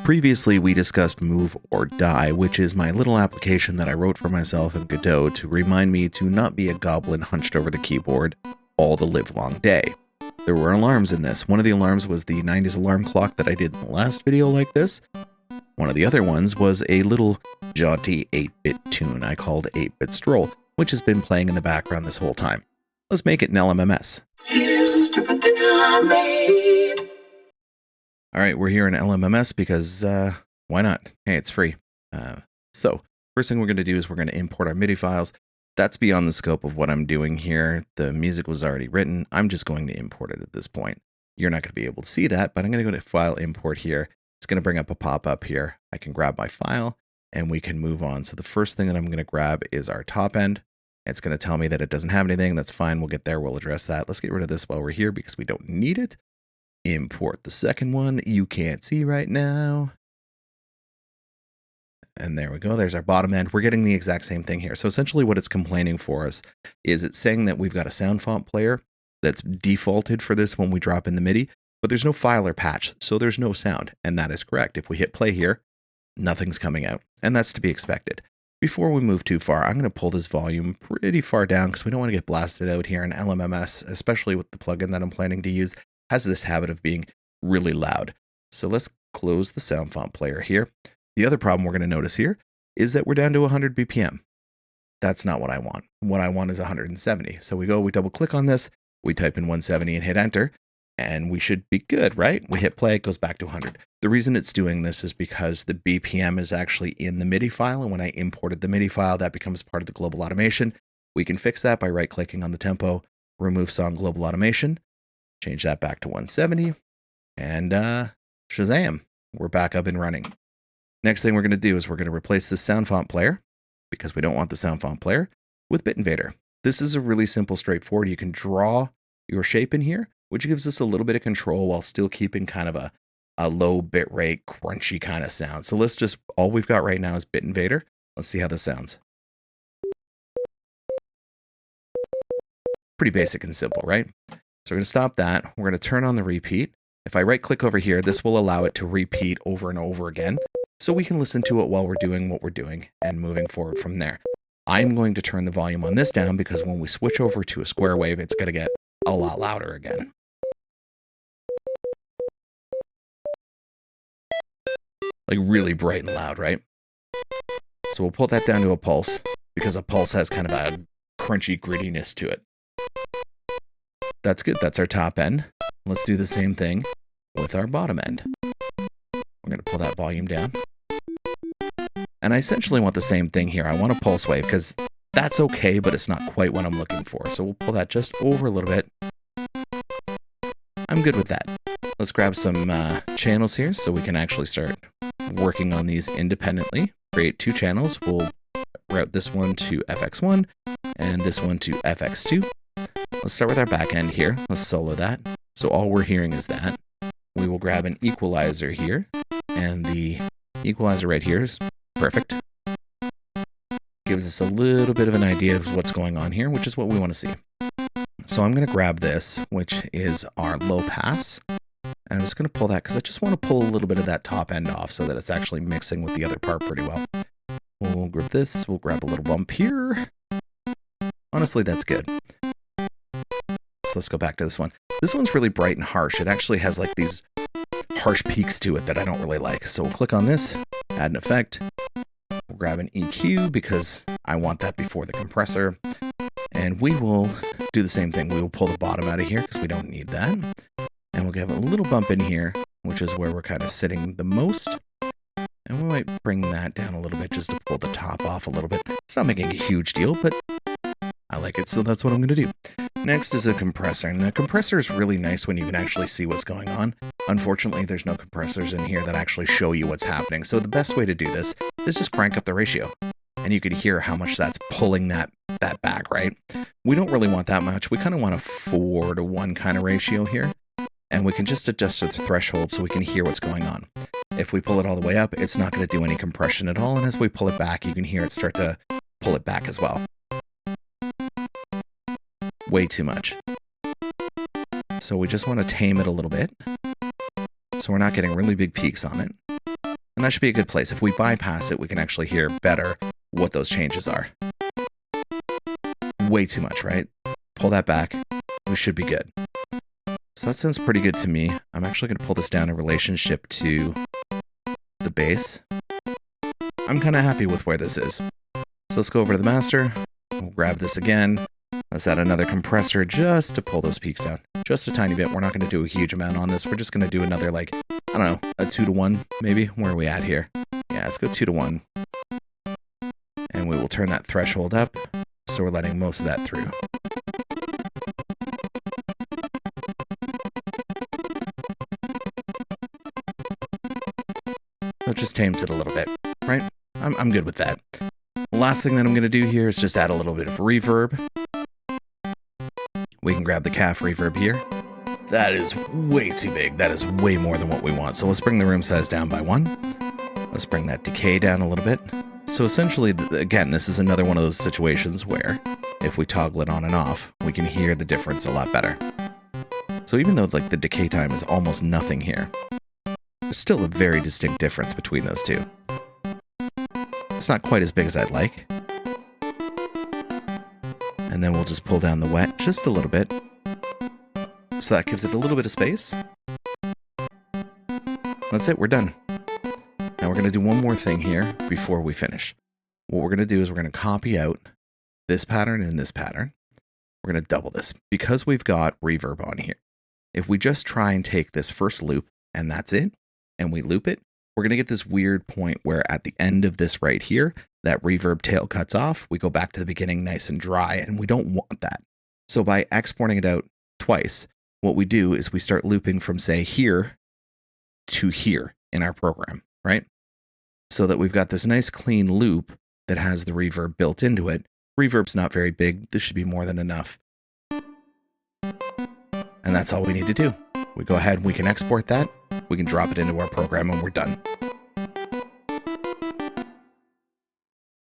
Previously, we discussed Move or Die, which is my little application that I wrote for myself in Godot to remind me to not be a goblin hunched over the keyboard all the livelong day. There were alarms in this. One of the alarms was the 90s alarm clock that I did in the last video like this. One of the other ones was a little jaunty 8-bit tune I called 8-bit Stroll, which has been playing in the background this whole time. Let's make it an LMMS. Alright, we're here in LMMS because, why not? Hey, it's free. So, first thing we're going to do is we're going to import our MIDI files. That's beyond the scope of what I'm doing here. The music was already written. I'm just going to import it at this point. You're not going to be able to see that, but I'm going to go to File, Import here. It's going to bring up a pop-up here. I can grab my file, and we can move on. So the first thing that I'm going to grab is our top end. It's going to tell me that it doesn't have anything. That's fine. We'll get there. We'll address that. Let's get rid of this while we're here because we don't need it. Import the second one that you can't see right now. And there we go. There's our bottom end. We're getting the exact same thing here. So essentially what it's complaining for us is it's saying that we've got a sound font player that's defaulted for this when we drop in the MIDI, but there's no file or patch, so there's no sound. And that is correct. If we hit play here, nothing's coming out. And that's to be expected. Before we move too far, I'm going to pull this volume pretty far down because we don't want to get blasted out here in LMMS, especially with the plugin that I'm planning to use. Has this habit of being really loud. So let's close the sound font player here. The other problem we're going to notice here is that we're down to 100 BPM. That's not what I want. What I want is 170. So we double click on this, we type in 170 and hit enter, and we should be good, right? We hit play, it goes back to 100. The reason it's doing this is because the BPM is actually in the MIDI file, and when I imported the MIDI file, that becomes part of the global automation. We can fix that by right-clicking on the tempo, remove song global automation, change that back to 170, and Shazam, we're back up and running. Next thing we're going to do is we're going to replace this sound font player, because we don't want the sound font player, with Bit Invader. This is a really simple, straightforward. You can draw your shape in here, which gives us a little bit of control while still keeping kind of a low bit rate, crunchy kind of sound. So let's just, all we've got right now is Bit Invader. Let's see how this sounds. Pretty basic and simple, right? So we're going to stop that. We're going to turn on the repeat. If I right click over here, this will allow it to repeat over and over again. So we can listen to it while we're doing what we're doing and moving forward from there. I'm going to turn the volume on this down because when we switch over to a square wave, it's going to get a lot louder again. Like really bright and loud, right? So we'll pull that down to a pulse because a pulse has kind of a crunchy grittiness to it. That's good. That's our top end. Let's do the same thing with our bottom end. We're going to pull that volume down. And I essentially want the same thing here. I want a pulse wave because that's okay, but it's not quite what I'm looking for. So we'll pull that just over a little bit. I'm good with that. Let's grab some channels here so we can actually start working on these independently. Create two channels. We'll route this one to FX1 and this one to FX2. Let's start with our back end here. Let's solo that. So all we're hearing is that. We will grab an equalizer here, and the equalizer right here is perfect. Gives us a little bit of an idea of what's going on here, which is what we want to see. So I'm going to grab this, which is our low pass, and I'm just going to pull that because I just want to pull a little bit of that top end off so that it's actually mixing with the other part pretty well. We'll grab this, we'll grab a little bump here. Honestly, that's good. So let's go back to this one. This one's really bright and harsh. It actually has like these harsh peaks to it that I don't really like. So we'll click on this, add an effect. We'll grab an EQ because I want that before the compressor. And we will do the same thing. We will pull the bottom out of here because we don't need that. And we'll give a little bump in here, which is where we're kind of sitting the most. And we might bring that down a little bit just to pull the top off a little bit. It's not making a huge deal, but I like it, so that's what I'm going to do. Next is a compressor, and a compressor is really nice when you can actually see what's going on. Unfortunately, there's no compressors in here that actually show you what's happening, so the best way to do this is just crank up the ratio, and you can hear how much that's pulling that back, right? We don't really want that much. We kind of want a 4:1 kind of ratio here, and we can just adjust the threshold so we can hear what's going on. If we pull it all the way up, it's not going to do any compression at all, and as we pull it back, you can hear it start to pull it back as well. Way too much. So we just want to tame it a little bit so we're not getting really big peaks on it. And that should be a good place. If we bypass it, we can actually hear better what those changes are. Way too much, right? Pull that back. We should be good. So that sounds pretty good to me. I'm actually going to pull this down in relationship to the bass. I'm kind of happy with where this is. So let's go over to the master. We'll grab this again. Let's add another compressor just to pull those peaks down. Just a tiny bit. We're not going to do a huge amount on this. We're just going to do another, like, I don't know, a 2-to-1 maybe. Where are we at here? Yeah, let's go 2-to-1. And we will turn that threshold up. So we're letting most of that through. That just tames it a little bit, right? I'm good with that. The last thing that I'm going to do here is just add a little bit of reverb. We can grab the calf reverb here. That is way too big. That is way more than what we want. So let's bring the room size down by 1. Let's bring that decay down a little bit. So essentially, again, this is another one of those situations where if we toggle it on and off, we can hear the difference a lot better. So even though like the decay time is almost nothing here, there's still a very distinct difference between those two. It's not quite as big as I'd like. And then we'll just pull down the wet just a little bit. So that gives it a little bit of space. That's it, we're done. Now we're going to do one more thing here before we finish. What we're going to do is we're going to copy out this pattern and this pattern. We're going to double this because we've got reverb on here. If we just try and take this first loop and that's it, and we loop it, we're going to get this weird point where at the end of this right here, that reverb tail cuts off. We go back to the beginning nice and dry, and we don't want that. So by exporting it out twice, what we do is we start looping from, say, here to here in our program, right? So that we've got this nice clean loop that has the reverb built into it. Reverb's not very big. This should be more than enough. And that's all we need to do. We go ahead and we can export that. We can drop it into our program and we're done.